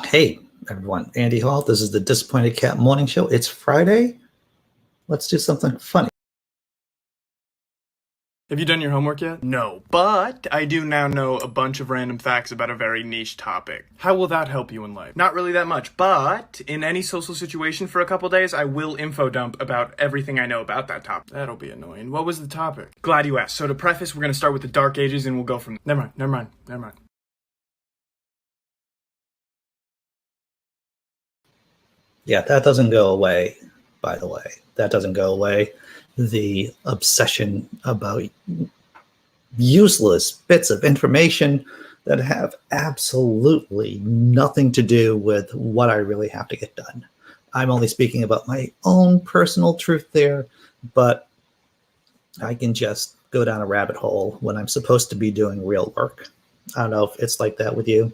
Hey, everyone. Andy Hall. This is the Disappointed Cat Morning Show. It's Friday. Let's do something funny. Have you done your homework yet? No, but I do now know a bunch of random facts about a very niche topic. How will that help you in life? Not really that much, but in any social situation for a couple days, I will info dump about everything I know about that topic. That'll be annoying. What was the topic? Glad you asked. So to preface, we're going to start with the Dark Ages and we'll go from... Never mind. Yeah, that doesn't go away, by the way. That doesn't go away. The obsession about useless bits of information that have absolutely nothing to do with what I really have to get done. I'm only speaking about my own personal truth there, but I can just go down a rabbit hole when I'm supposed to be doing real work. I don't know if it's like that with you.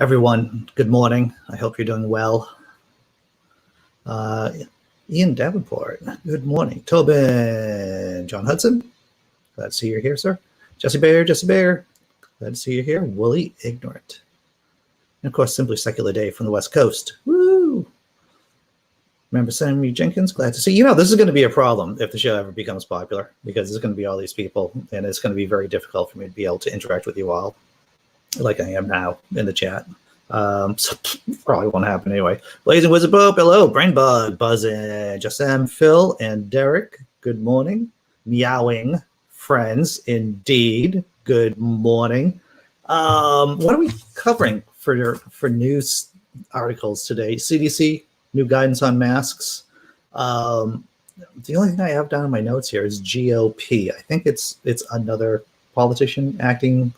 Everyone, good morning. I hope you're doing well. Ian Davenport, good morning. Tobin, John Hudson, glad to see you here, sir. Jessi Bear, glad to see you here. Wooly Ignorant. And of course, Simply Secular Dave from the West Coast. Woo! Remember Sammy Jenkins, glad to see you. You know, this is going to be a problem if the show ever becomes popular, because there's going to be all these people, and it's going to be very difficult for me to be able to interact with you all like I am now in the chat. So probably won't happen anyway. Blazing Wizard Pope, hello. Brainbug, Buzzin, Jess M, Phil, and Derek, good morning. Meowing friends, indeed, good morning. What are we covering for news articles today? CDC, new guidance on masks. The only thing I have down in my notes here is GOP. I think it's another politician acting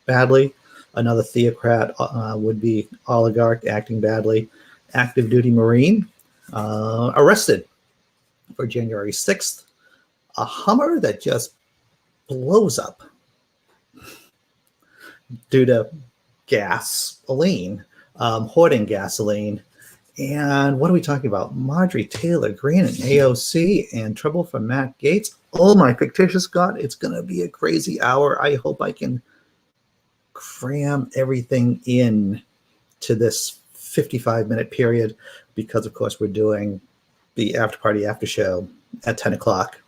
badly. Another theocrat, would-be oligarch acting badly. Active duty Marine arrested for January 6th. A Hummer that just blows up due to gasoline, hoarding gasoline. And what are we talking about? Marjorie Taylor Greene and AOC and trouble from Matt Gaetz. Oh my fictitious God, it's going to be a crazy hour. I hope I can cram everything in to this 55-minute period, because of course we're doing the after show at 10 o'clock.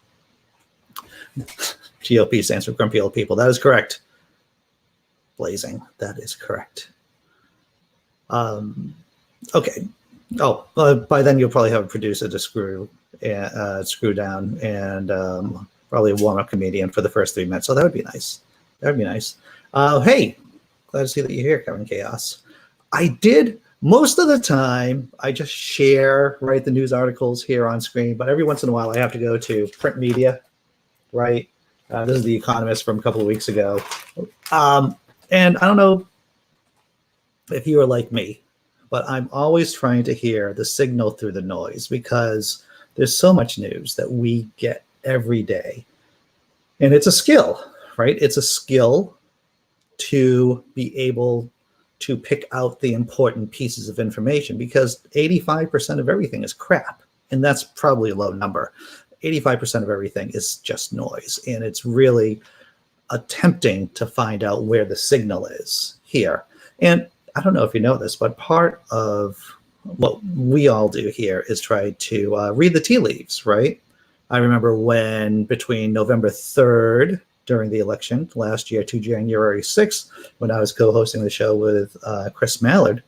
GOP stands for Grumpy Old People. That is correct. Blazing. That is correct. Okay. Oh, by then you'll probably have a producer to screw down, and probably a warm-up comedian for the first 3 minutes. So that would be nice. That would be nice. Hey, glad to see that you're here, Kevin Chaos. I did, most of the time, I just share, right, the news articles here on screen, but every once in a while I have to go to print media, right? This is The Economist from a couple of weeks ago. And I don't know if you are like me, but I'm always trying to hear the signal through the noise, because there's so much news that we get every day. And it's a skill, right? It's a skill to be able to pick out the important pieces of information, because 85% of everything is crap. And that's probably a low number. 85% of everything is just noise. And it's really attempting to find out where the signal is here. And I don't know if you know this, but part of what we all do here is try to read the tea leaves, right? I remember when between November 3rd, during the election last year, to January 6th, when I was co-hosting the show with Chris Mallard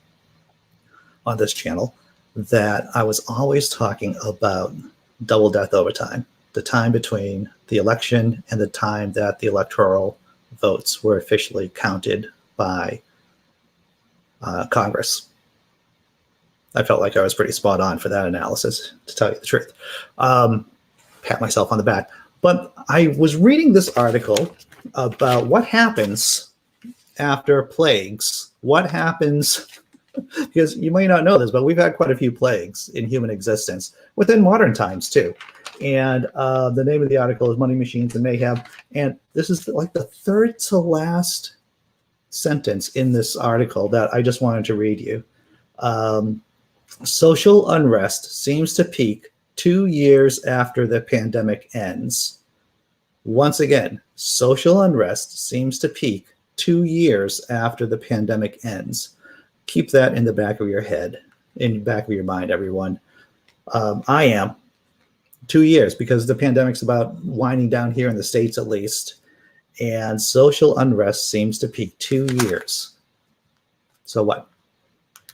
on this channel, that I was always talking about double death overtime, the time between the election and the time that the electoral votes were officially counted by Congress. I felt like I was pretty spot on for that analysis, to tell you the truth. Pat myself on the back. But I was reading this article about what happens after plagues. What happens, because you may not know this, but we've had quite a few plagues in human existence within modern times too. And the name of the article is Money Machines and Mayhem. And this is like the third to last sentence in this article that I just wanted to read you. Social unrest seems to peak 2 years after the pandemic ends. Once again, social unrest seems to peak 2 years after the pandemic ends. keep that in the back of your head, in the back of your mind, everyone. I am 2 years, because the pandemic's about winding down here in the States at least, and social unrest seems to peak 2 years. So what?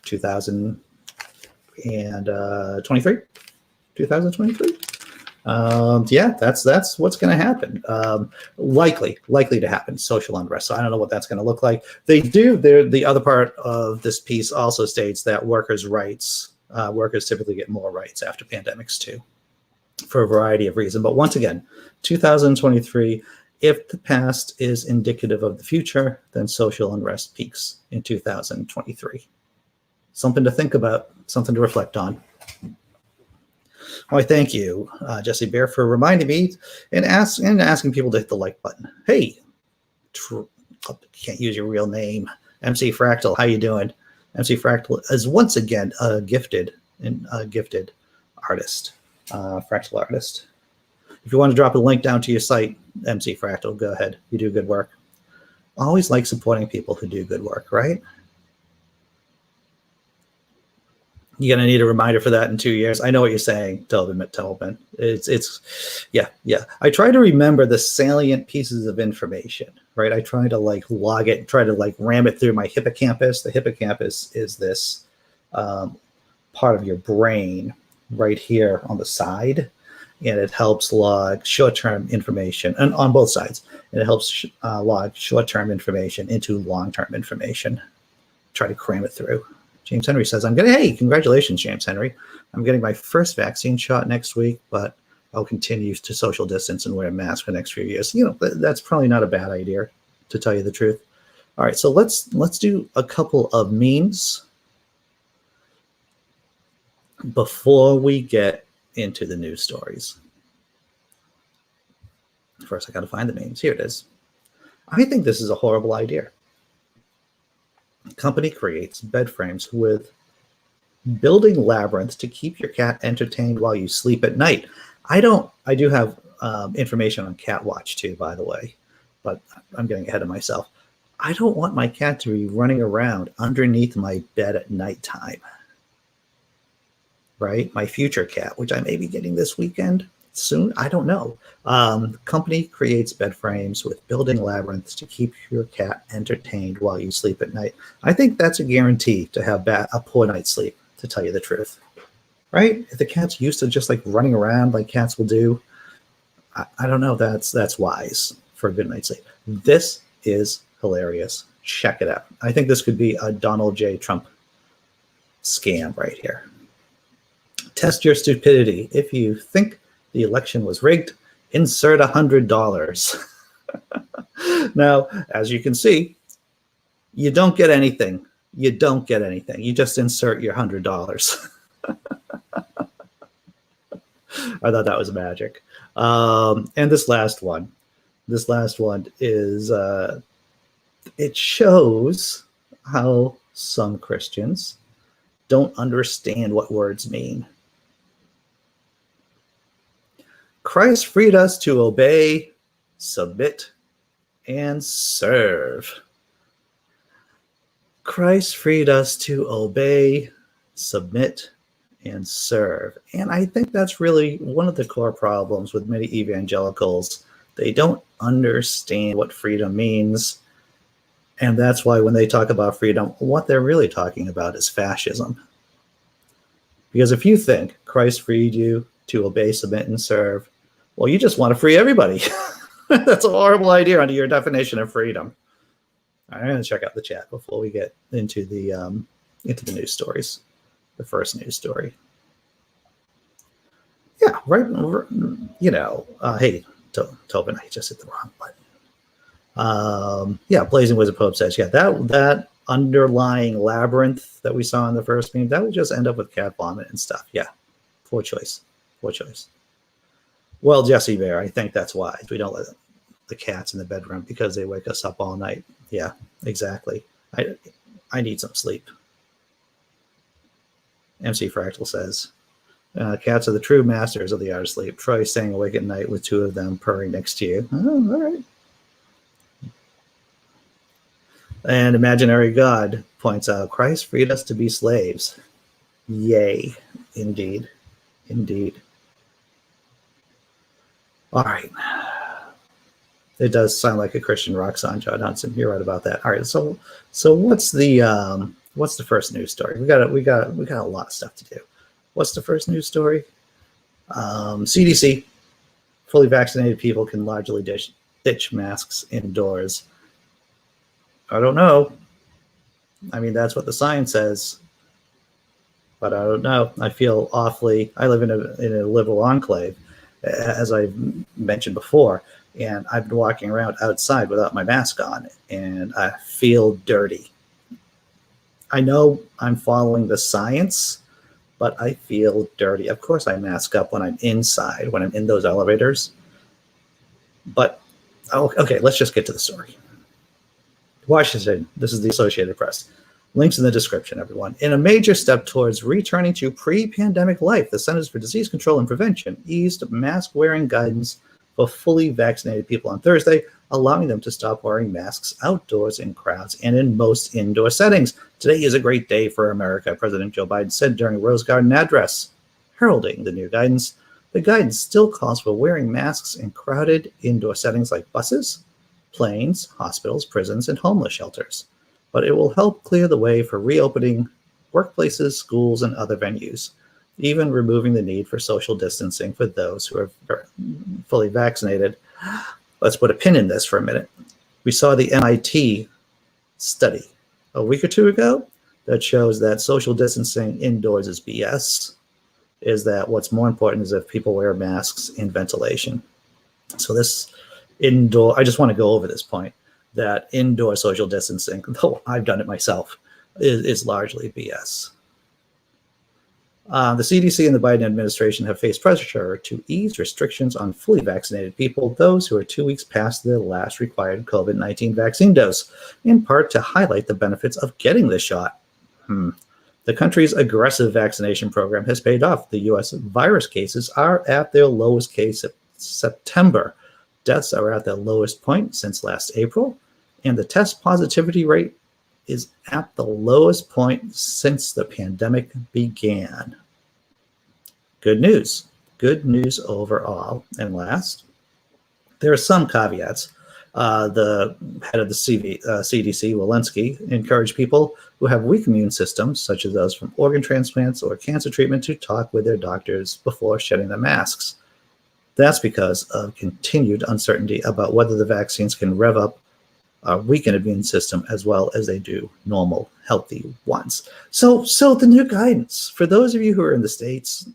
2023? 2023? Yeah, that's what's going to happen. Likely to happen, social unrest. So I don't know what that's going to look like. The other part of this piece also states that workers' rights, workers typically get more rights after pandemics too, for a variety of reasons. But once again, 2023, if the past is indicative of the future, then social unrest peaks in 2023. Something to think about, something to reflect on. Well, I thank you, Jessi Bear, for reminding me and asking people to hit the like button. Hey, can't use your real name, MC Fractal. How you doing? MC Fractal is once again a gifted artist, fractal artist. If you want to drop a link down to your site, MC Fractal, go ahead. You do good work. Always like supporting people who do good work, right? You're gonna need a reminder for that in 2 years. I know what you're saying, Tobin Templeman. Yeah. I try to remember the salient pieces of information, right? I try to log it, try to ram it through my hippocampus. The hippocampus is this part of your brain right here on the side, and it helps log short-term information, and on both sides, and it helps log short-term information into long-term information. Try to cram it through. James Henry says, hey, congratulations, James Henry. I'm getting my first vaccine shot next week, but I'll continue to social distance and wear a mask for the next few years. That's probably not a bad idea, to tell you the truth. All right, so let's do a couple of memes before we get into the news stories. First, I got to find the memes. Here it is. I think this is a horrible idea. Company creates bed frames with building labyrinths to keep your cat entertained while you sleep at night. I do have information on Cat Watch too, by the way, but I'm getting ahead of myself. I don't want my cat to be running around underneath my bed at nighttime, right? My future cat, which I may be getting this weekend soon. I don't know. Company creates bed frames with building labyrinths to keep your cat entertained while you sleep at night. I think that's a guarantee to have a poor night's sleep, to tell you the truth, right? If the cat's used to just running around like cats will do, I don't know. That's wise for a good night's sleep. This is hilarious. Check it out. I think this could be a Donald J. Trump scam right here. Test your stupidity. If you think the election was rigged, insert $100. Now, as you can see, you don't get anything. You don't get anything. You just insert your $100. I thought that was magic. And this last one is, it shows how some Christians don't understand what words mean. Christ freed us to obey, submit, and serve. Christ freed us to obey, submit, and serve. And I think that's really one of the core problems with many evangelicals. They don't understand what freedom means. And that's why when they talk about freedom, what they're really talking about is fascism. Because if you think Christ freed you to obey, submit, and serve, well, you just want to free everybody. That's a horrible idea under your definition of freedom. I'm going to check out the chat before we get into the news stories. The first news story. Yeah, right. Hey, Tobin, I just hit the wrong button. Yeah, Blazing Wizard Pope says, yeah, that underlying labyrinth that we saw in the first meme, that would just end up with cat vomit and stuff. Yeah, poor choice. Well, Jessi Bear, I think that's wise. We don't let the cats in the bedroom because they wake us up all night. Yeah, exactly. I need some sleep. MC Fractal says, cats are the true masters of the art of sleep. Try staying awake at night with two of them purring next to you. Oh, all right. And Imaginary God points out, Christ freed us to be slaves. Yay. Indeed. Indeed. All right. It does sound like a Christian rock song, John Hudson. You're right about that. All right. So what's the first news story? We got a lot of stuff to do. What's the first news story? CDC. Fully vaccinated people can largely ditch masks indoors. I don't know. I mean, that's what the science says. But I don't know. I feel awfully. I live in a liberal enclave, as I've mentioned before, and I've been walking around outside without my mask on, and I feel dirty. I know I'm following the science, but I feel dirty. Of course, I mask up when I'm inside, when I'm in those elevators. But, okay, let's just get to the story. Washington, this is the Associated Press. Links in the description, everyone. In a major step towards returning to pre-pandemic life, the Centers for Disease Control and Prevention eased mask-wearing guidance for fully vaccinated people on Thursday, allowing them to stop wearing masks outdoors in crowds and in most indoor settings. Today is a great day for America, President Joe Biden said during a Rose Garden address, heralding the new guidance. The guidance still calls for wearing masks in crowded indoor settings like buses, planes, hospitals, prisons, and homeless shelters. But it will help clear the way for reopening workplaces, schools, and other venues, even removing the need for social distancing for those who are fully vaccinated. Let's put a pin in this for a minute. We saw the MIT study a week or two ago that shows that social distancing indoors is BS, is that what's more important is if people wear masks in ventilation. So this indoor, I just want to go over this point, that indoor social distancing, though I've done it myself, is largely BS. The CDC and the Biden administration have faced pressure to ease restrictions on fully vaccinated people, those who are 2 weeks past their last required COVID-19 vaccine dose, in part to highlight the benefits of getting the shot. The country's aggressive vaccination program has paid off. The U.S. virus cases are at their lowest case of September. Deaths are at their lowest point since last April, and the test positivity rate is at the lowest point since the pandemic began. Good news. Good news overall. And last, there are some caveats. The head of the CDC, Walensky, encouraged people who have weak immune systems, such as those from organ transplants or cancer treatment, to talk with their doctors before shedding their masks. That's because of continued uncertainty about whether the vaccines can rev up a weakened immune system as well as they do normal, healthy ones. So the new guidance, for those of you who are in the States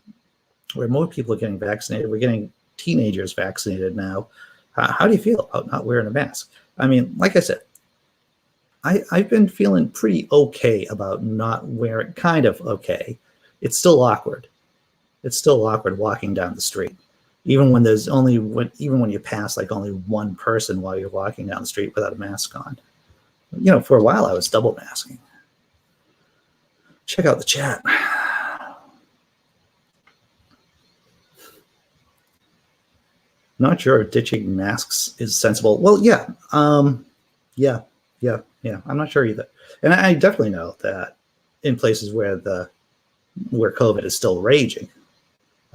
where more people are getting vaccinated, we're getting teenagers vaccinated now. How do you feel about not wearing a mask? I mean, like I said, I've been feeling pretty okay about not wearing, kind of okay. It's still awkward. It's still awkward walking down the street. Even when you pass like only one person while you're walking down the street without a mask on. You know, for a while I was double masking. Check out the chat. Not sure if ditching masks is sensible. Well, yeah. Yeah. I'm not sure either. And I definitely know that in places where COVID is still raging,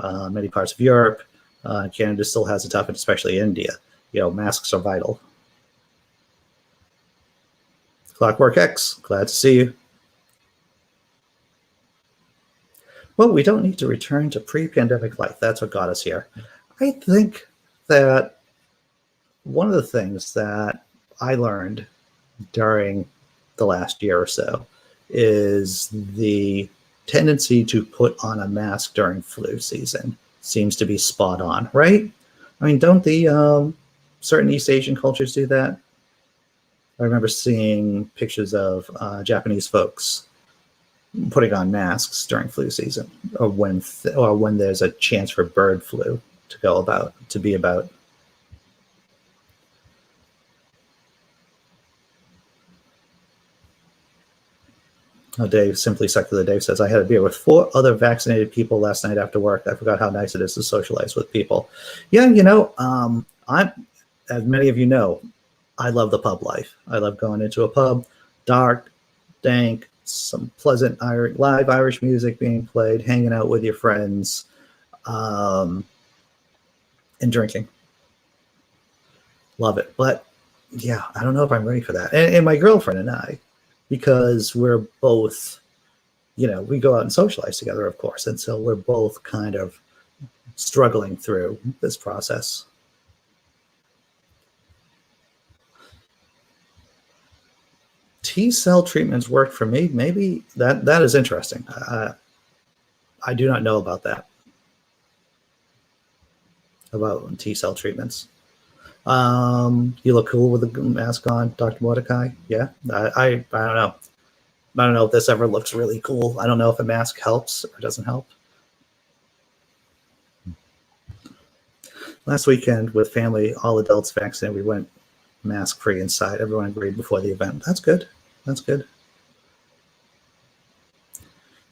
many parts of Europe, Canada still has it tough, and especially India. You know, masks are vital. Clockwork X, glad to see you. Well, we don't need to return to pre-pandemic life. That's what got us here. I think that one of the things that I learned during the last year or so is the tendency to put on a mask during flu season seems to be spot on, right? I mean, don't the certain East Asian cultures do that? I remember seeing pictures of Japanese folks putting on masks during flu season, or when there's a chance for bird flu to be about. Oh, Dave, Simply Secular Dave says, I had a beer with 4 other vaccinated people last night after work. I forgot how nice it is to socialize with people. Yeah, you know, as many of you know, I love the pub life. I love going into a pub, dark, dank, some pleasant live Irish music being played, hanging out with your friends, and drinking. Love it. But yeah, I don't know if I'm ready for that. And my girlfriend and I, because we're both, we go out and socialize together, of course. And so we're both kind of struggling through this process. T-cell treatments work for me. Maybe that is interesting. I do not know about that, about T-cell treatments. You look cool with a mask on, Dr. Mordecai. Yeah, I don't know. I don't know if this ever looks really cool. I don't know if a mask helps or doesn't help. Last weekend with family, all adults vaccinated, we went mask-free inside. Everyone agreed before the event. That's good. That's good.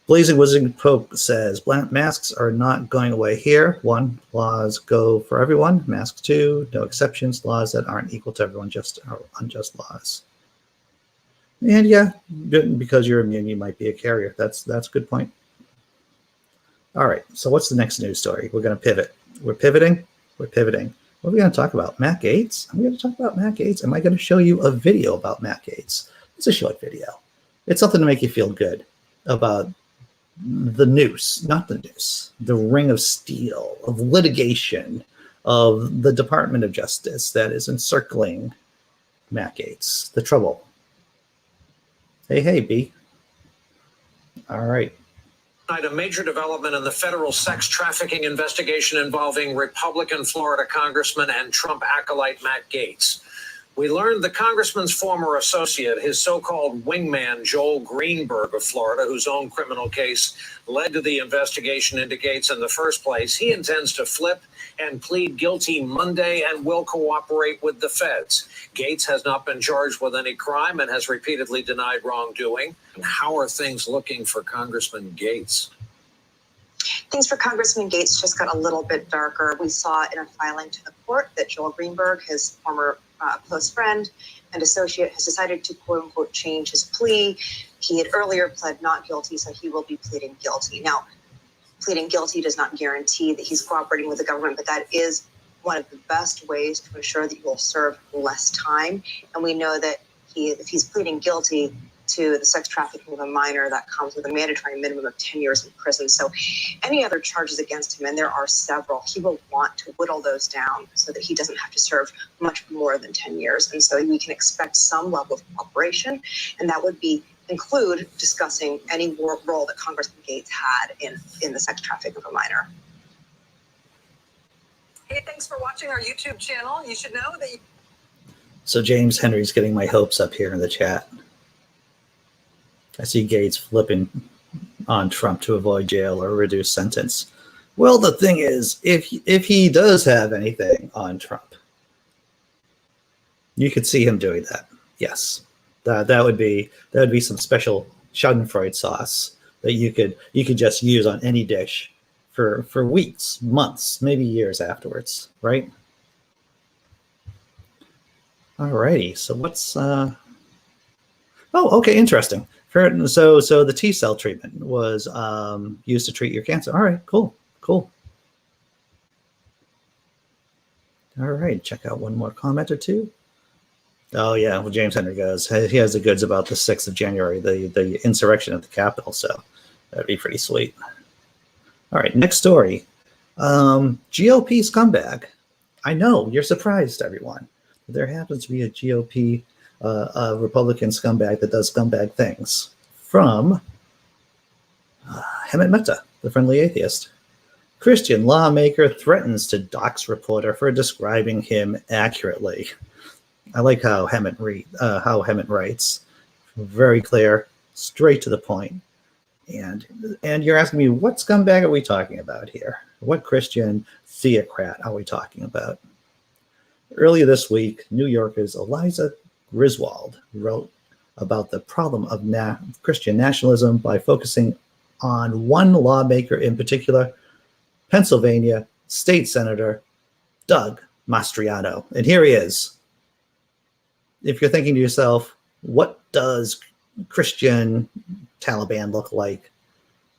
Blazing Wizard Pope says, masks are not going away here. 1, laws go for everyone. Masks 2, no exceptions. Laws that aren't equal to everyone just are unjust laws. And yeah, because you're immune, you might be a carrier. That's a good point. All right, so what's the next news story? We're going to pivot. We're pivoting. We're pivoting. What are we going to talk about? Matt Gaetz? I'm going to talk about Matt Gaetz. Am I going to show you a video about Matt Gaetz? It's a short video. It's something to make you feel good about the noose, not the noose, the ring of steel, of litigation, of the Department of Justice that is encircling Matt Gaetz, the trouble. Hey, B. All right. A major development in the federal sex trafficking investigation involving Republican Florida Congressman and Trump acolyte Matt Gaetz. We learned the congressman's former associate, his so-called wingman, Joel Greenberg of Florida, whose own criminal case led to the investigation, indicates in the first place he intends to flip and plead guilty Monday and will cooperate with the feds. Gaetz has not been charged with any crime and has repeatedly denied wrongdoing. How are things looking for Congressman Gaetz? Things for Congressman Gaetz just got a little bit darker. We saw in a filing to the court that Joel Greenberg, his former close friend and associate, has decided to quote unquote change his plea. He had earlier pled not guilty, so he will be pleading guilty. Now, pleading guilty does not guarantee that he's cooperating with the government, but that is one of the best ways to ensure that you will serve less time. And we know that if he's pleading guilty to the sex trafficking of a minor, that comes with a mandatory minimum of 10 years in prison. So any other charges against him, and there are several, he will want to whittle those down so that he doesn't have to serve much more than 10 years. And so we can expect some level of cooperation, and that would include discussing any role that Congressman Gaetz had in the sex trafficking of a minor. Hey, thanks for watching our YouTube channel. You should know that So James Henry's getting my hopes up here in the chat. I see Gaetz flipping on Trump to avoid jail or a reduced sentence. Well, the thing is, if he does have anything on Trump, you could see him doing that. Yes, that would be some special Schadenfreude sauce that you could just use on any dish for weeks, months, maybe years afterwards, right? Alrighty, so what's oh, okay, interesting. So the T-cell treatment was used to treat your cancer. All right, cool. All right, check out one more comment or two. Oh yeah, well, James Henry goes, he has the goods about the 6th of January, the insurrection at the Capitol, so that'd be pretty sweet. All right, next story. GOP scumbag. I know, you're surprised, everyone. There happens to be a GOP a Republican scumbag that does scumbag things from Hemant Mehta, the friendly atheist. Christian lawmaker threatens to dox reporter for describing him accurately. I like how Hemant writes. Very clear, straight to the point. And you're asking me, what scumbag are we talking about here? What Christian theocrat are we talking about? Earlier this week, New Yorker's Eliza Griswold wrote about the problem of Christian nationalism by focusing on one lawmaker in particular, Pennsylvania State Senator Doug Mastriano. And here he is. If you're thinking to yourself, what does Christian Taliban look like?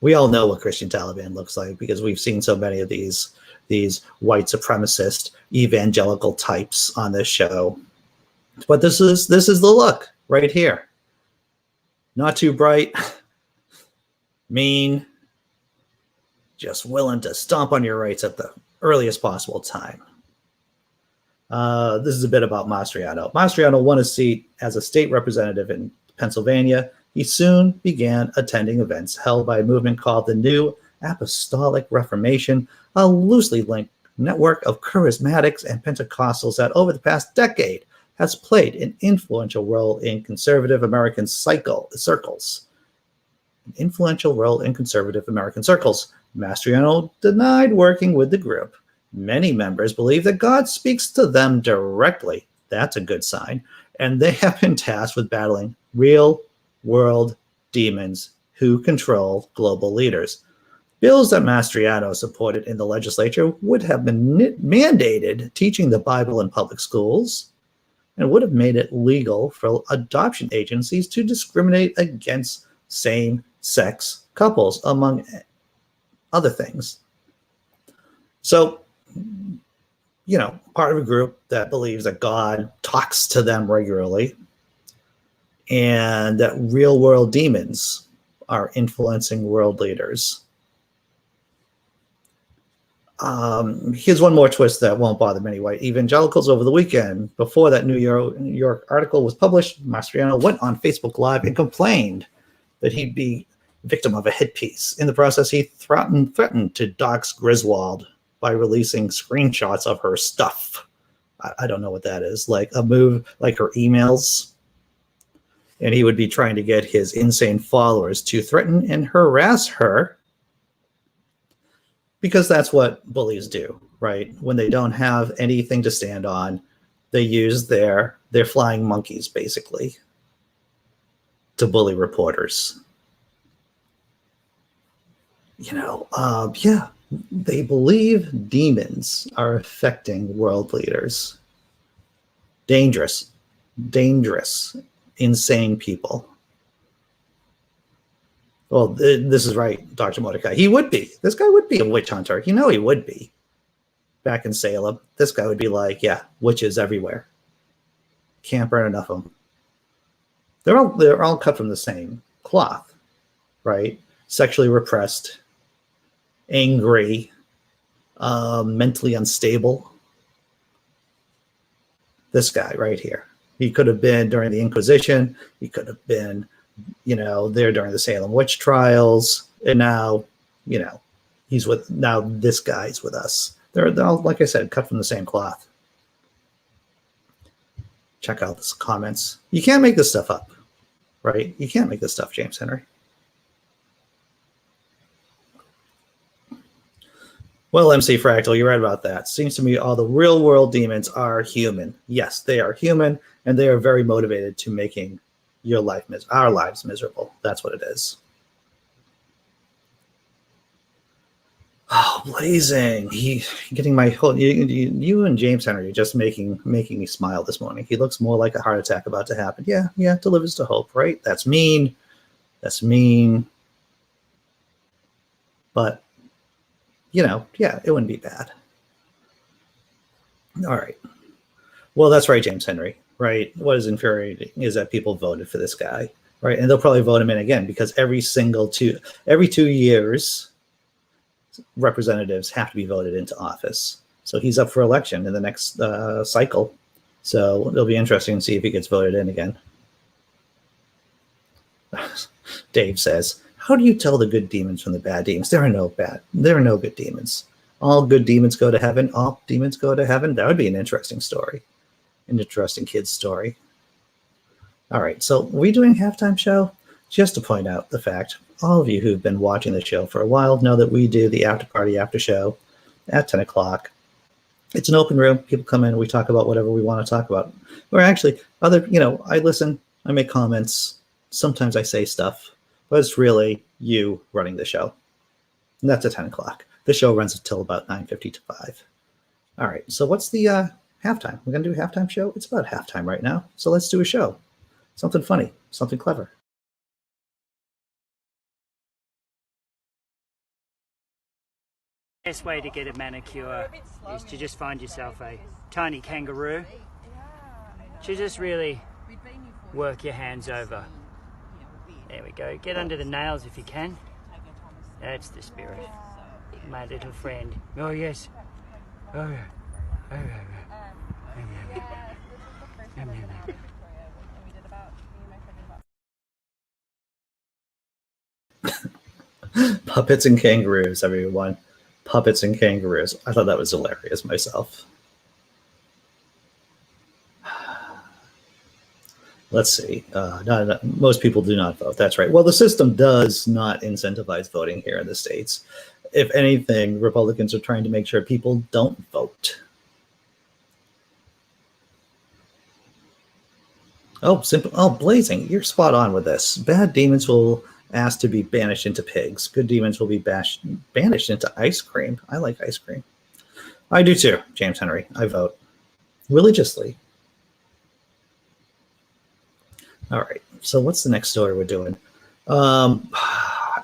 We all know what Christian Taliban looks like because we've seen so many of these white supremacist evangelical types on this show. But this is the look right here. Not too bright, mean, just willing to stomp on your rights at the earliest possible time. This is a bit about Mastriano. Mastriano won a seat as a state representative in Pennsylvania. He soon began attending events held by a movement called the New Apostolic Reformation, a loosely linked network of charismatics and Pentecostals that over the past decade has played an influential role in conservative American circles. An influential role in conservative American circles. Mastriano denied working with the group. Many members believe that God speaks to them directly. That's a good sign. And they have been tasked with battling real world demons who control global leaders. Bills that Mastriano supported in the legislature would have been mandated teaching the Bible in public schools and would have made it legal for adoption agencies to discriminate against same-sex couples, among other things. So, part of a group that believes that God talks to them regularly and that real-world demons are influencing world leaders. Here's one more twist that won't bother many white evangelicals over the weekend. Before that New York article was published, Mastriano went on Facebook Live and complained that he'd be victim of a hit piece. In the process, he threatened to dox Griswold by releasing screenshots of her stuff. I don't know what that is, like a move, like her emails. And he would be trying to get his insane followers to threaten and harass her, because that's what bullies do, right? When they don't have anything to stand on, they use their flying monkeys, basically, to bully reporters. They believe demons are affecting world leaders. Dangerous, insane people. Well, this is right, Dr. Mordecai. He would be. This guy would be a witch hunter. He would be. Back in Salem, this guy would be like, yeah, witches everywhere. Can't burn enough of them. They're all cut from the same cloth, right? Sexually repressed, angry, mentally unstable. This guy right here. He could have been during the Inquisition. He could have been there during the Salem witch trials, and now, this guy's with us. They're all, like I said, cut from the same cloth. Check out the comments. You can't make this stuff up, right? You can't make this stuff, James Henry. Well, MC Fractal, you're right about that. Seems to me all the real world demons are human. Yes, they are human, and they are very motivated to making our lives miserable. That's what it is. Oh, Blazing. Getting my whole you and James Henry are just making me smile this morning. He looks more like a heart attack about to happen. Yeah, delivers to hope, right? That's mean. But it wouldn't be bad. All right. Well, that's right, James Henry. Right. What is infuriating is that people voted for this guy, right? And they'll probably vote him in again because every 2 years, representatives have to be voted into office. So he's up for election in the next cycle. So it'll be interesting to see if he gets voted in again. Dave says, how do you tell the good demons from the bad demons? There are no good demons. All good demons go to heaven. All demons go to heaven. That would be an interesting story. An interesting kid's story. All right, so are we doing a halftime show? Just to point out the fact, all of you who've been watching the show for a while know that we do the after party after show at 10 o'clock. It's an open room. People come in, we talk about whatever we want to talk about. Or actually, I listen, I make comments. Sometimes I say stuff, but it's really you running the show. And that's at 10 o'clock. The show runs until about 9:50 to 5. All right, so what's the halftime? We're going to do a halftime show? It's about halftime right now. So let's do a show. Something funny, something clever. best way to get a manicure is to just find yourself a tiny kangaroo. To just really work your hands over. There we go. Get under the nails if you can. That's the spirit. My little friend. Oh yes. Oh yeah. Oh yeah. Puppets and kangaroos, everyone. Puppets and kangaroos. I thought that was hilarious myself. Let's see. Most people do not vote. That's right. Well, the system does not incentivize voting here in the States. If anything, Republicans are trying to make sure people don't vote. Oh, simple. Oh, Blazing, you're spot on with this. Bad demons will ask to be banished into pigs. Good demons will be banished into ice cream. I like ice cream. I do too, James Henry. I vote religiously. All right. So what's the next story we're doing?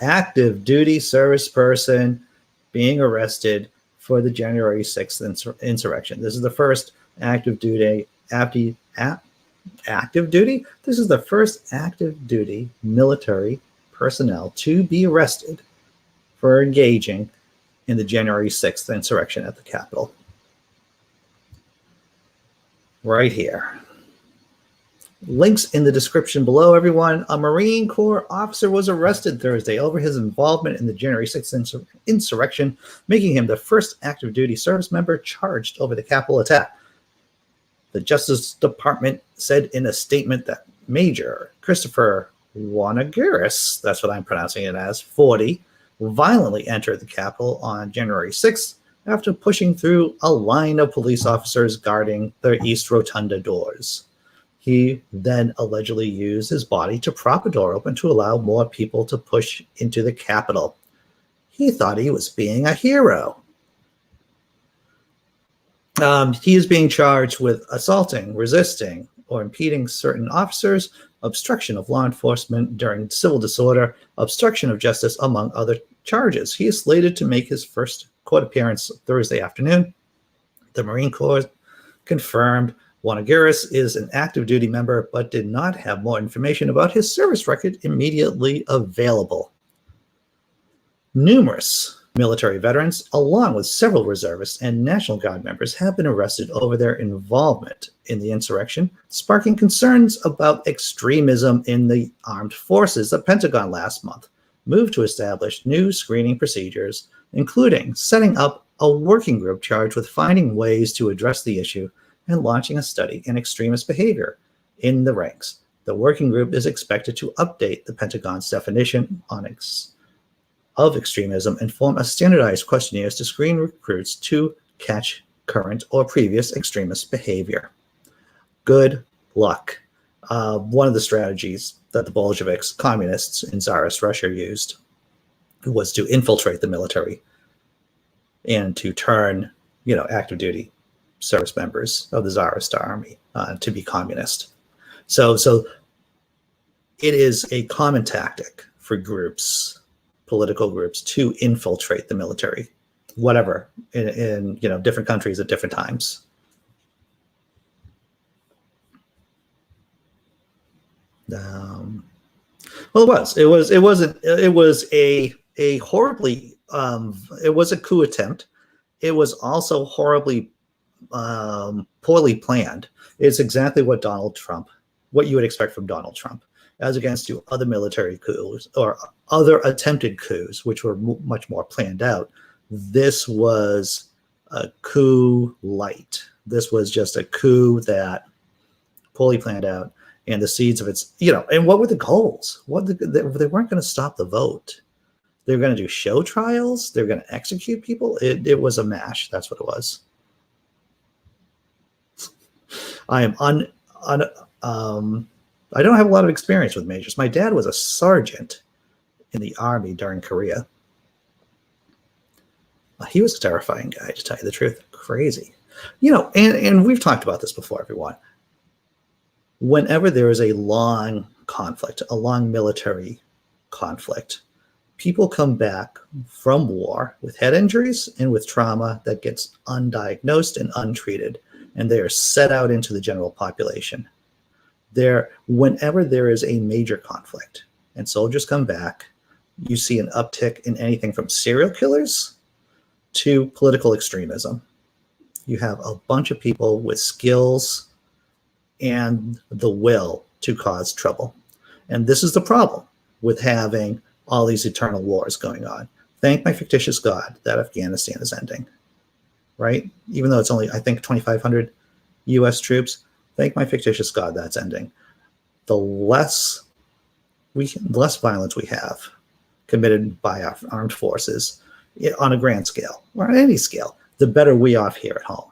Active duty service person being arrested for the January 6th insurrection. This is the first active duty. Active duty? This is the first active duty military personnel to be arrested for engaging in the January 6th insurrection at the Capitol. Right here. Links in the description below, everyone. A Marine Corps officer was arrested Thursday over his involvement in the January 6th insurrection, making him the first active duty service member charged over the Capitol attack. The Justice Department said in a statement that Major Christopher Wanagiris, that's what I'm pronouncing it as, 40, violently entered the Capitol on January 6th after pushing through a line of police officers guarding the East Rotunda doors. He then allegedly used his body to prop a door open to allow more people to push into the Capitol. He thought he was being a hero. He is being charged with assaulting, resisting, or impeding certain officers, obstruction of law enforcement during civil disorder, obstruction of justice, among other charges. He is slated to make his first court appearance Thursday afternoon. The Marine Corps confirmed Wanagiris is an active duty member, but did not have more information about his service record immediately available. Numerous military veterans, along with several reservists and National Guard members, have been arrested over their involvement in the insurrection, sparking concerns about extremism in the armed forces. The Pentagon last month moved to establish new screening procedures, including setting up a working group charged with finding ways to address the issue and launching a study in extremist behavior in the ranks. The working group is expected to update the Pentagon's definition of extremism and form a standardized questionnaires to screen recruits to catch current or previous extremist behavior. Good luck. One of the strategies that the Bolsheviks, communists in Tsarist Russia used was to infiltrate the military and to turn, active duty service members of the Tsarist army to be communist. So it is a common tactic for groups, political groups, to infiltrate the military, whatever, in different countries at different times. Well, it was a horribly, it was a coup attempt. It was also horribly poorly planned. It's exactly what you would expect from Donald Trump, as against to other military coups or other attempted coups, which were much more planned out. This was a coup light. This was just a coup that poorly planned out, and the seeds of its, and what were the goals? They weren't going to stop the vote. They were going to do show trials. They were going to execute people. It was a mash. That's what it was. I am I don't have a lot of experience with majors. My dad was a sergeant in the army during Korea. He was a terrifying guy, to tell you the truth. Crazy. And we've talked about this before, everyone. Whenever there is a long conflict, a long military conflict, people come back from war with head injuries and with trauma that gets undiagnosed and untreated, and they are set out into the general population. Whenever there is a major conflict and soldiers come back, you see an uptick in anything from serial killers to political extremism. You have a bunch of people with skills and the will to cause trouble. And this is the problem with having all these eternal wars going on. Thank my fictitious God that Afghanistan is ending, right? Even though it's only, I think, 2,500 US troops, thank my fictitious God that's ending. The less violence we have committed by our armed forces on a grand scale or on any scale, the better we off here at home.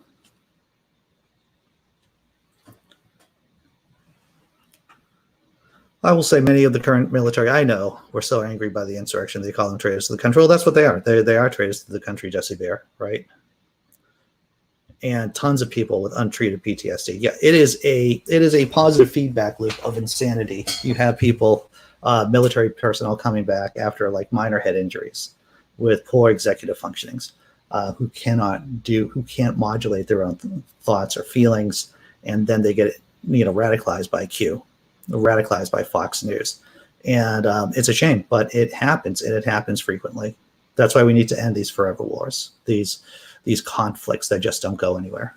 I will say many of the current military I know were so angry by the insurrection, they call them traitors to the country. Well, that's what they are. They are traitors to the country, Jessi Bear, right? And tons of people with untreated PTSD. Yeah, it is a positive feedback loop of insanity. You have people, military personnel coming back after like minor head injuries with poor executive functionings, who can't modulate their own thoughts or feelings, and then they get radicalized by Q. Radicalized by Fox News. And it's a shame, but it happens, and it happens frequently. That's why we need to end these forever wars, these conflicts that just don't go anywhere.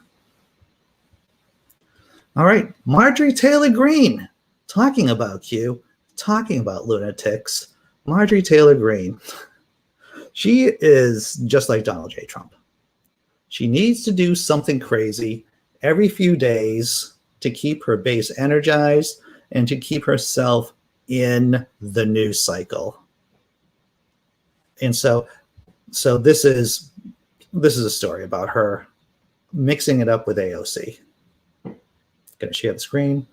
All right, Marjorie Taylor Greene, talking about Q, talking about lunatics. Marjorie Taylor Greene, she is just like Donald J. Trump. She needs to do something crazy every few days to keep her base energized and to keep herself in the news cycle. And so this is a story about her mixing it up with AOC. Gonna share the screen.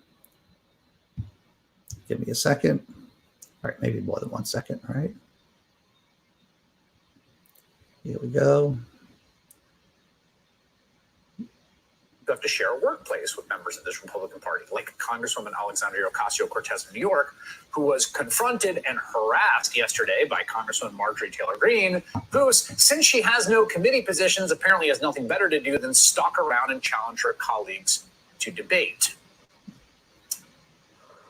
Give me a second. All right, maybe more than 1 second. All right. Here we go. You have to share a workplace with members of this Republican Party, like Congresswoman Alexandria Ocasio-Cortez of New York, who was confronted and harassed yesterday by Congresswoman Marjorie Taylor Greene, who, since she has no committee positions, apparently has nothing better to do than stalk around and challenge her colleagues to debate.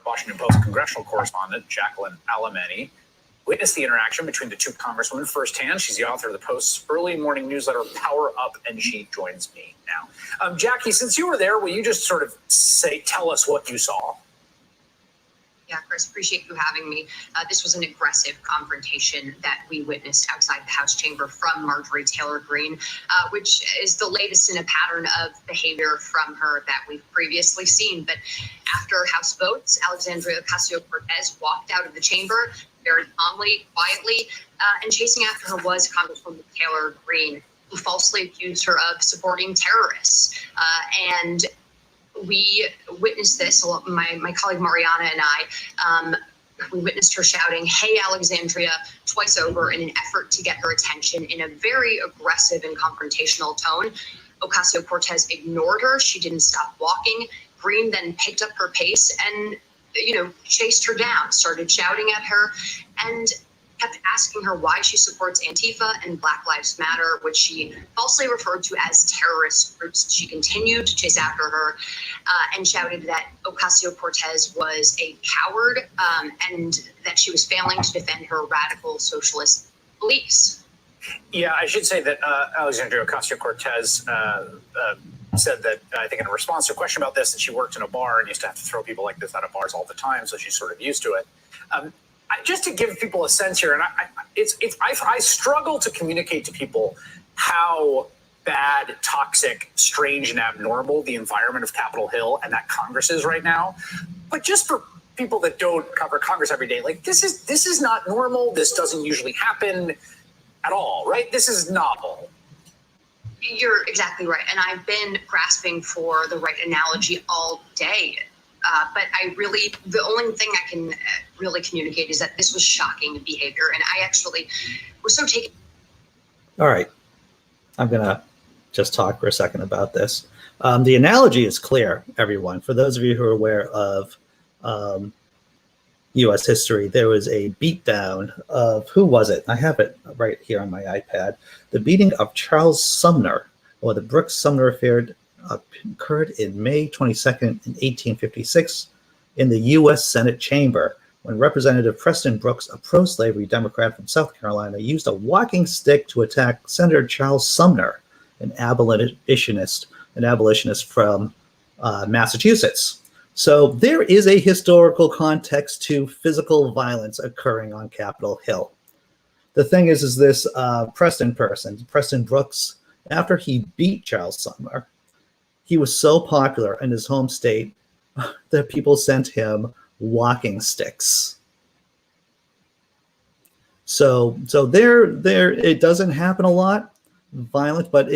Washington Post congressional correspondent Jacqueline Alamany witnessed the interaction between the two congresswomen firsthand. She's the author of the Post's early morning newsletter, Power Up, and she joins me now. Jackie, since you were there, will you just sort of tell us what you saw? Yeah, Chris, appreciate you having me. This was an aggressive confrontation that we witnessed outside the House chamber from Marjorie Taylor Greene, which is the latest in a pattern of behavior from her that we've previously seen. But after House votes, Alexandria Ocasio-Cortez walked out of the chamber very calmly, quietly, and chasing after her was Congresswoman Taylor Greene, who falsely accused her of supporting terrorists. And we witnessed this, my colleague Mariana and I, we witnessed her shouting, "Hey, Alexandria," twice over in an effort to get her attention in a very aggressive and confrontational tone. Ocasio-Cortez ignored her. She didn't stop walking. Greene then picked up her pace and, chased her down, started shouting at her, and kept asking her why she supports Antifa and Black Lives Matter, which she falsely referred to as terrorist groups. She continued to chase after her and shouted that Ocasio-Cortez was a coward and that she was failing to defend her radical socialist beliefs. Yeah, I should say that Alexandria Ocasio-Cortez said that, I think in response to a question about this, that she worked in a bar and used to have to throw people like this out of bars all the time, so she's sort of used to it. Just to give people a sense here, and I struggle to communicate to people how bad, toxic, strange, and abnormal the environment of Capitol Hill and that Congress is right now. But just for people that don't cover Congress every day, like this is not normal. This doesn't usually happen at all, right? This is novel. You're exactly right. And I've been grasping for the right analogy all day. But the only thing I can really communicate is that this was shocking behavior. And I actually was so taken. All right. I'm going to just talk for a second about this. The analogy is clear, everyone. For those of you who are aware of U.S. history, there was a beatdown of, who was it? I have it right here on my iPad. The beating of Charles Sumner, or the Brooks-Sumner affair, occurred in May 22nd in 1856 in the U.S. Senate chamber, when Representative Preston Brooks, a pro-slavery Democrat from South Carolina, used a walking stick to attack Senator Charles Sumner, an abolitionist from Massachusetts. So there is a historical context to physical violence occurring on Capitol Hill. The thing is this Preston Brooks, after he beat Charles Sumner, he was so popular in his home state that people sent him walking sticks. So there it doesn't happen a lot, violent, but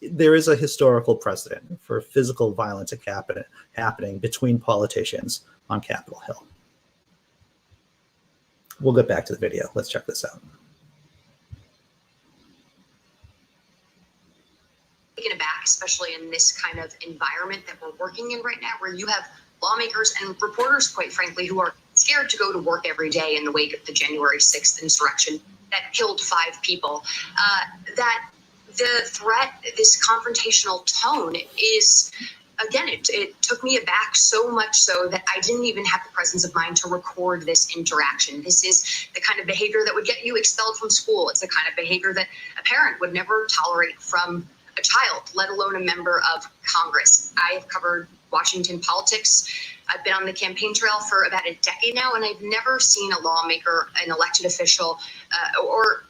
there is a historical precedent for physical violence happening between politicians on Capitol Hill. We'll get back to the video. Let's check this out. Taken aback, especially in this kind of environment that we're working in right now, where you have lawmakers and reporters, quite frankly, who are scared to go to work every day in the wake of the January 6th insurrection that killed 5 people. That the threat, this confrontational tone is, again, it took me aback so much so that I didn't even have the presence of mind to record this interaction. This is the kind of behavior that would get you expelled from school. It's the kind of behavior that a parent would never tolerate from a child, let alone a member of Congress. I have covered Washington politics. I've been on the campaign trail for about a decade now, and I've never seen a lawmaker, an elected official, or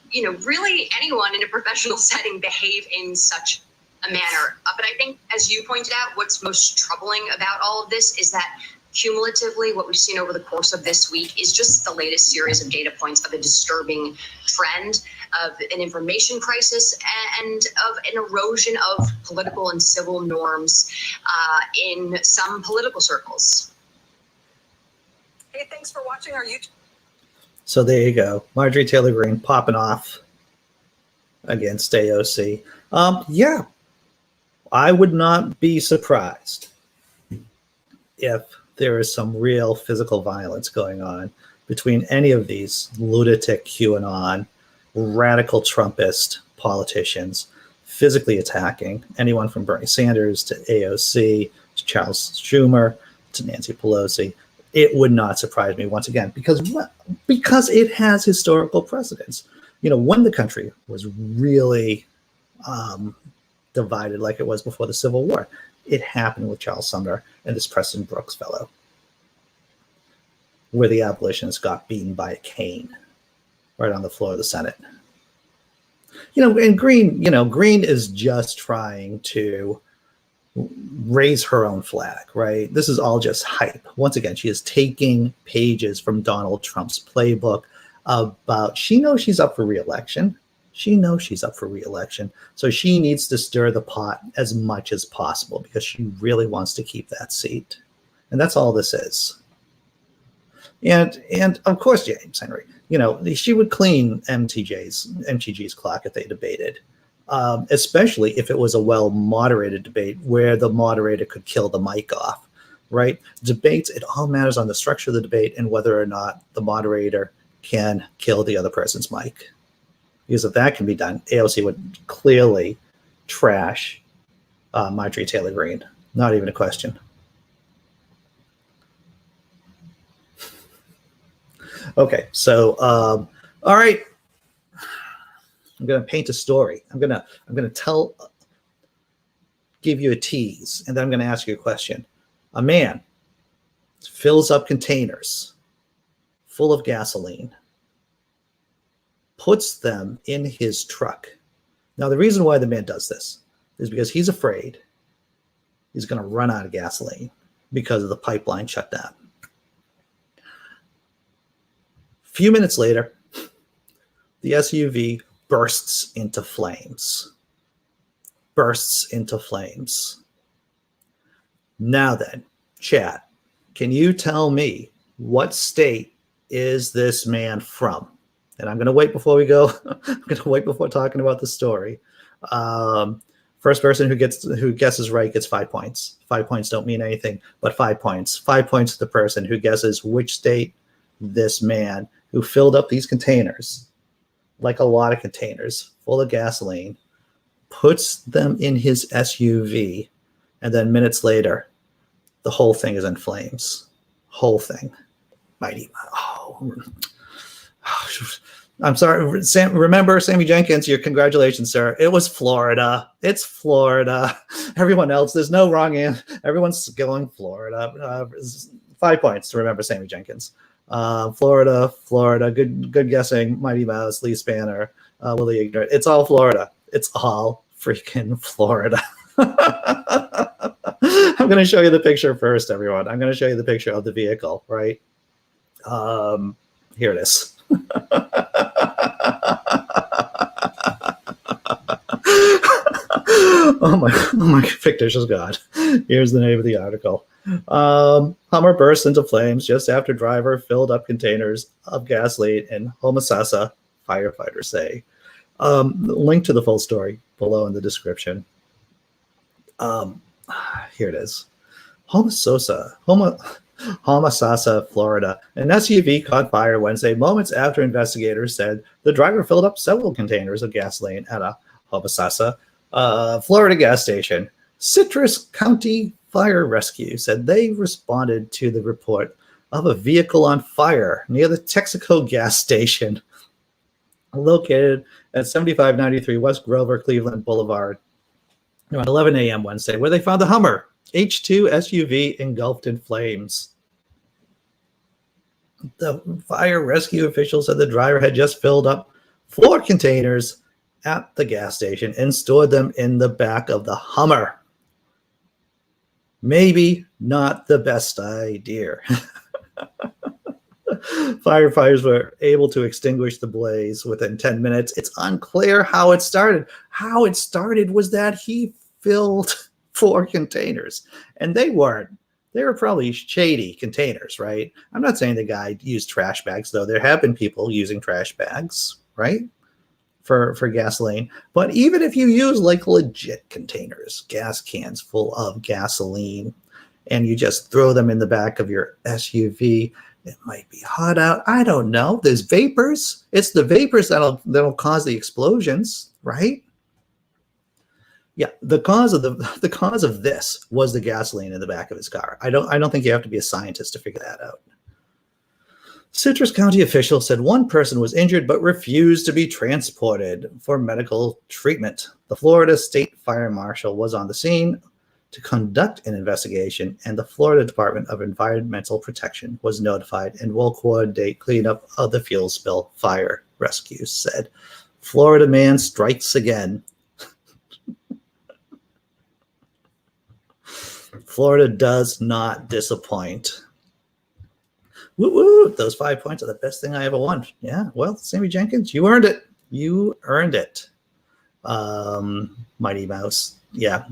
really anyone in a professional setting behave in such a manner. But I think, as you pointed out, what's most troubling about all of this is that cumulatively, what we've seen over the course of this week is just the latest series of data points of a disturbing trend of an information crisis and of an erosion of political and civil norms in some political circles. Hey, thanks for watching our YouTube. So there you go. Marjorie Taylor Greene popping off against AOC. Yeah, I would not be surprised if there is some real physical violence going on between any of these lunatic QAnon, radical Trumpist politicians physically attacking anyone from Bernie Sanders to AOC to Charles Schumer to Nancy Pelosi. It would not surprise me once again because it has historical precedence. When the country was really divided like it was before the Civil War, it happened with Charles Sumner and this Preston Brooks fellow, where the abolitionists got beaten by a cane right on the floor of the Senate. And Greene is just trying to raise her own flag, right? This is all just hype. Once again, she is taking pages from Donald Trump's playbook about, she knows she's up for re-election. So she needs to stir the pot as much as possible because she really wants to keep that seat. And that's all this is. And of course, James Henry, she would clean MTG's clock if they debated, especially if it was a well-moderated debate where the moderator could kill the mic off, right? Debates, it all matters on the structure of the debate and whether or not the moderator can kill the other person's mic. Because if that can be done, AOC would clearly trash Marjorie Taylor Greene. Not even a question. Okay, so all right, I'm going to paint a story. I'm going to give you a tease, and then I'm going to ask you a question. A man fills up containers full of gasoline, puts them in his truck. Now, the reason why the man does this is because he's afraid he's going to run out of gasoline because of the pipeline shutdown. A few minutes later, the SUV bursts into flames. Now then, chat, can you tell me what state is this man from? And I'm going to wait before we go. I'm going to wait before talking about the story. First person who guesses right gets 5 points. 5 points don't mean anything, but 5 points. 5 points to the person who guesses which state this man who filled up these containers, like a lot of containers full of gasoline, puts them in his SUV, and then minutes later, the whole thing is in flames. Whole thing. Mighty. Oh. I'm sorry. Remember, Sammy Jenkins, your congratulations, sir. It was Florida. It's Florida. Everyone else, there's no wrong answer. Everyone's going Florida. 5 points to remember Sammy Jenkins. Florida. Good guessing. Mighty Mouse, Lee Spanner, Willie Ignorant. It's all Florida. It's all freaking Florida. I'm going to show you the picture first, everyone. I'm going to show you the picture of the vehicle, right? Here it is. Oh my picture's just gone. Here's the name of the article. Hummer burst into flames just after driver filled up containers of gasoline in Homosassa, firefighters say. Link to the full story below in the description. Here it is. Homosassa, Florida. An SUV caught fire Wednesday moments after investigators said the driver filled up several containers of gasoline at a Homosassa, Florida gas station. Citrus County Fire Rescue said they responded to the report of a vehicle on fire near the Texaco gas station located at 7593 West Grover, Cleveland Boulevard around 11 a.m. Wednesday, where they found the Hummer H2 SUV engulfed in flames. The fire rescue officials said the driver had just filled up 4 containers at the gas station and stored them in the back of the Hummer. Maybe not the best idea. Firefighters were able to extinguish the blaze within 10 minutes. It's unclear how it started. How it started was that he filled 4 containers, and they were probably shady containers, right? I'm not saying the guy used trash bags, though. There have been people using trash bags, right, for gasoline. But even if you use like legit containers, gas cans full of gasoline, and you just throw them in the back of your SUV, it might be hot out. I don't know. There's vapors. It's the vapors that'll cause the explosions, right? Yeah, the cause of this was the gasoline in the back of his car. I don't think you have to be a scientist to figure that out. Citrus County officials said one person was injured but refused to be transported for medical treatment. The Florida State Fire Marshal was on the scene to conduct an investigation, and the Florida Department of Environmental Protection was notified and will coordinate cleanup of the fuel spill, fire rescue said. Florida man strikes again. Florida does not disappoint. Woo woo! Those 5 points are the best thing I ever won. Yeah, well, Sammy Jenkins, you earned it. You earned it. Mighty Mouse. Yeah.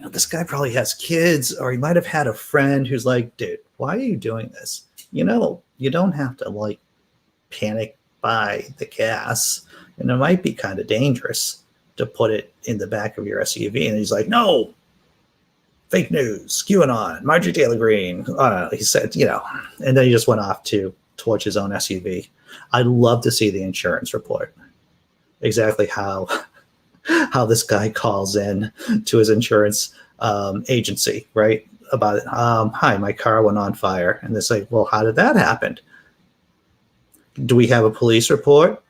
And this guy probably has kids, or he might have had a friend who's like, dude, why are you doing this? You don't have to panic buy the gas, and it might be kind of dangerous to put it in the back of your SUV. And he's like, no, fake news, QAnon, Marjorie Taylor Greene. I don't know. He said, and then he just went off to torch his own SUV. I'd love to see the insurance report. Exactly how this guy calls in to his insurance agency, right? About it. Hi, my car went on fire. And they say, well, how did that happen? Do we have a police report?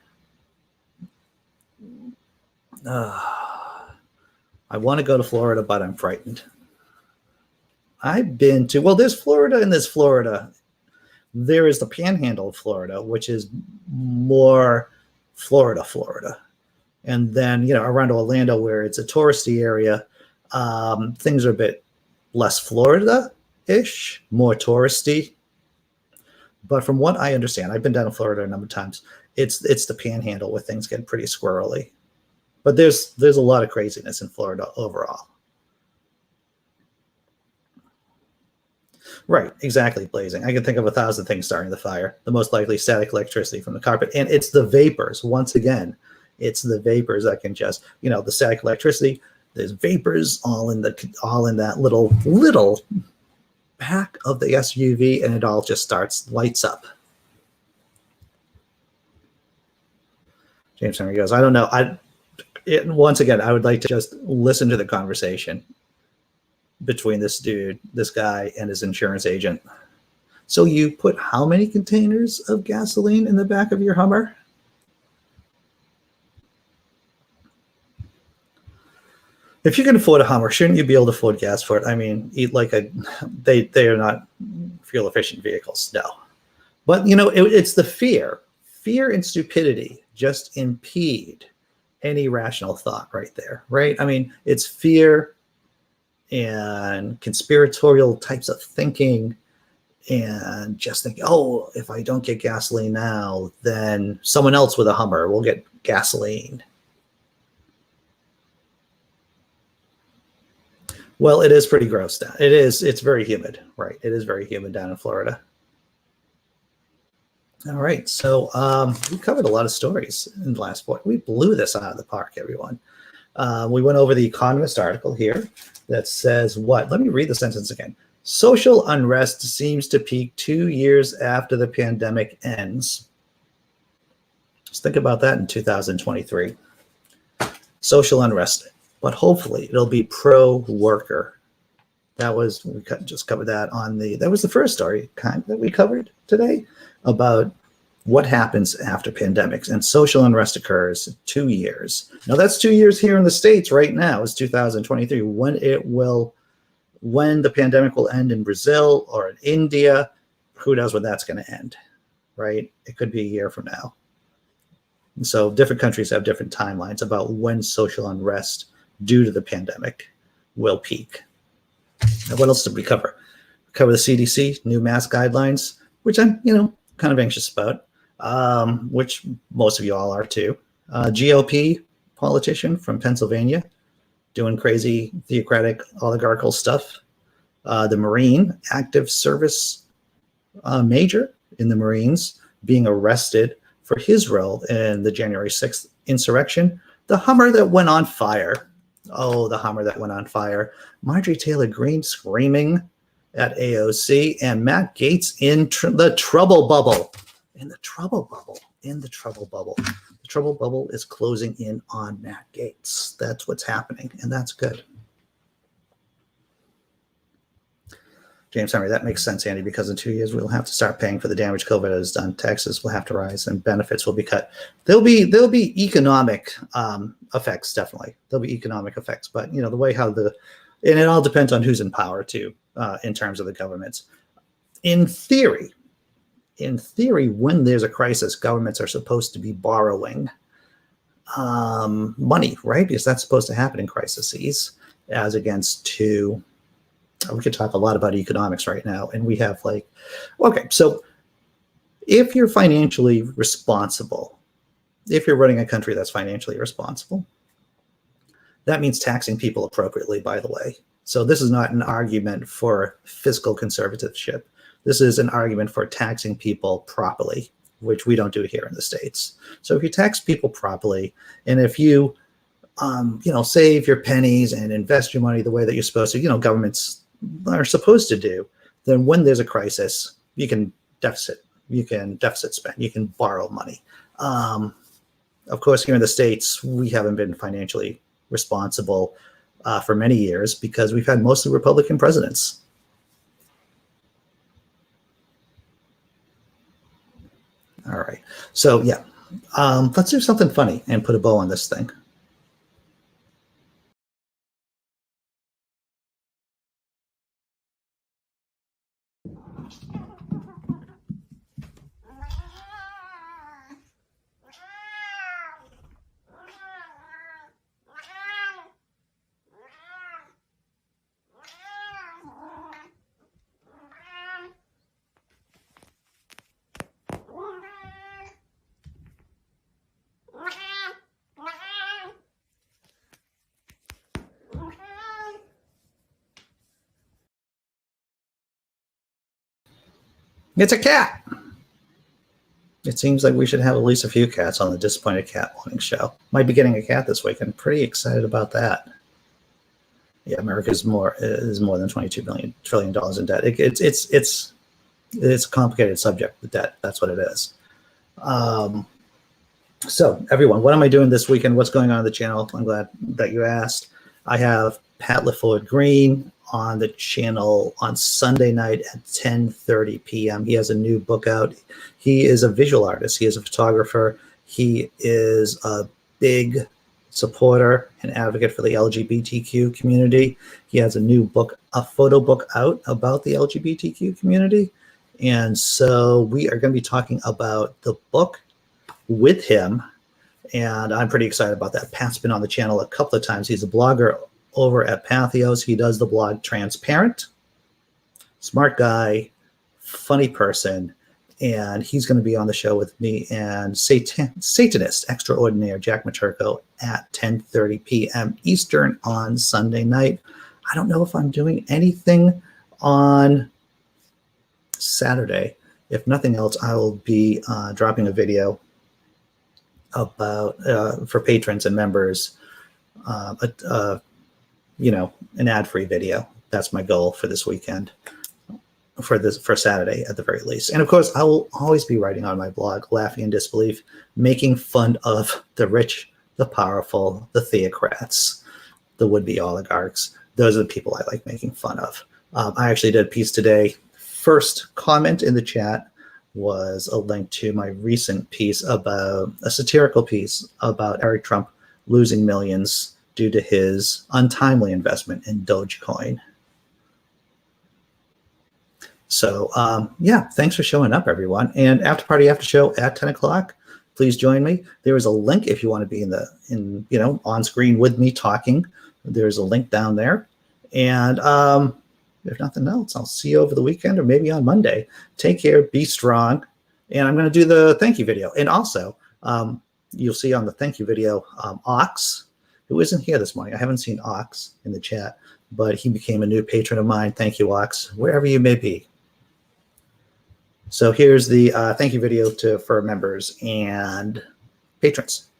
I want to go to Florida, but I'm frightened. I've been to, there's Florida and there's Florida. There is the panhandle of Florida, which is more Florida. And then, around Orlando, where it's a touristy area, things are a bit less Florida-ish, more touristy. But from what I understand, I've been down to Florida a number of times, it's the panhandle where things get pretty squirrely. But there's a lot of craziness in Florida overall. Right, exactly, blazing. I can think of 1,000 things starting the fire. The most likely static electricity from the carpet. And it's the vapors, once again. It's the vapors that can just, the static electricity. There's vapors all in that little back of the SUV, and it all just lights up. James Henry goes, I don't know. Once again, I would like to just listen to the conversation between this guy and his insurance agent. So you put how many containers of gasoline in the back of your Hummer? If you can afford a Hummer, shouldn't you be able to afford gas for it? I mean, they are not fuel efficient vehicles, no. But it's the fear and stupidity just impede any rational thought right there, right? I mean, it's fear and conspiratorial types of thinking, and just think, oh, if I don't get gasoline now, then someone else with a Hummer will get gasoline. Well, it is pretty gross down. It's very humid, right? It is very humid down in Florida. All right, so we covered a lot of stories in the last point. We blew this out of the park, everyone. We went over the Economist article here that says what? Let me read the sentence again. Social unrest seems to peak 2 years after the pandemic ends. Just think about that in 2023. Social unrest, but hopefully it'll be pro-worker. We just covered that that was the first story that we covered today about what happens after pandemics, and social unrest occurs 2 years. Now that's 2 years here in the States right now is 2023. When the pandemic will end in Brazil or in India, who knows when that's going to end, right? It could be a year from now. And so different countries have different timelines about when social unrest due to the pandemic will peak. Now, what else did we cover? We covered the CDC, new mask guidelines, which I'm, kind of anxious about, which most of you all are too. GOP politician from Pennsylvania doing crazy theocratic oligarchical stuff. The Marine active service major in the Marines being arrested for his role in the January 6th insurrection. The Hummer that went on fire. Oh, the Hummer that went on fire. Marjorie Taylor Greene screaming at AOC, and Matt Gaetz in the trouble bubble. In the trouble bubble. The trouble bubble is closing in on Matt Gaetz. That's what's happening, and that's good. James Henry, that makes sense, Andy, because in 2 years we'll have to start paying for the damage COVID has done. Taxes will have to rise and benefits will be cut. There'll be economic effects, definitely. There'll be economic effects, but the way and it all depends on who's in power too, in terms of the governments. In theory, when there's a crisis, governments are supposed to be borrowing money, right? Because that's supposed to happen in crises, as against to. We could talk a lot about economics right now, and we have so if you're financially responsible, if you're running a country that's financially responsible, that means taxing people appropriately, by the way. So this is not an argument for fiscal conservatorship. This is an argument for taxing people properly, which we don't do here in the States. So if you tax people properly, and if you, save your pennies and invest your money the way that you're supposed to, governments are supposed to do, then when there's a crisis, you can deficit spend, you can borrow money. Of course, here in the States, we haven't been financially responsible for many years because we've had mostly Republican presidents. All right, so yeah, let's do something funny and put a bow on this thing. It's a cat. It seems like we should have at least a few cats on the Disappointed Cat Morning Show. Might be getting a cat this week. I'm pretty excited about that. Yeah, America is more than $22 trillion in debt. It's a complicated subject, the debt. That's what it is. So everyone, what am I doing this weekend? What's going on in the channel? I'm glad that you asked. I have Pat LaFord Green on the channel on Sunday night at 10:30 p.m. He has a new book out. He is a visual artist. He is a photographer. He is a big supporter and advocate for the LGBTQ community. He has a new book, a photo book out about the LGBTQ community. And so we are going to be talking about the book with him. And I'm pretty excited about that. Pat's been on the channel a couple of times. He's a blogger over at Patheos. He does the blog Transparent. Smart guy, funny person. And he's going to be on the show with me and Satanist extraordinaire Jack Maturko at 10:30 p.m. Eastern on Sunday night. I don't know if I'm doing anything on Saturday. If nothing else, I will be dropping a video about for patrons and members, an ad-free video. That's my goal for this weekend. For Saturday at the very least. And of course, I will always be writing on my blog, Laughing in Disbelief, making fun of the rich, the powerful, the theocrats, the would-be oligarchs. Those are the people I like making fun of. I actually did a piece today. First comment in the chat was a link to my recent piece about a satirical piece about Eric Trump losing millions due to his untimely investment in Dogecoin. So, yeah, thanks for showing up, everyone. And after party, after show at 10 o'clock, please join me. There is a link if you want to be on screen with me talking. There's a link down there. And if nothing else, I'll see you over the weekend or maybe on Monday. Take care, be strong. And I'm going to do the thank you video. And also, you'll see on the thank you video, Ox, who isn't here this morning. I haven't seen Ox in the chat, but he became a new patron of mine. Thank you, Ox, wherever you may be. So here's the thank you video for members and patrons.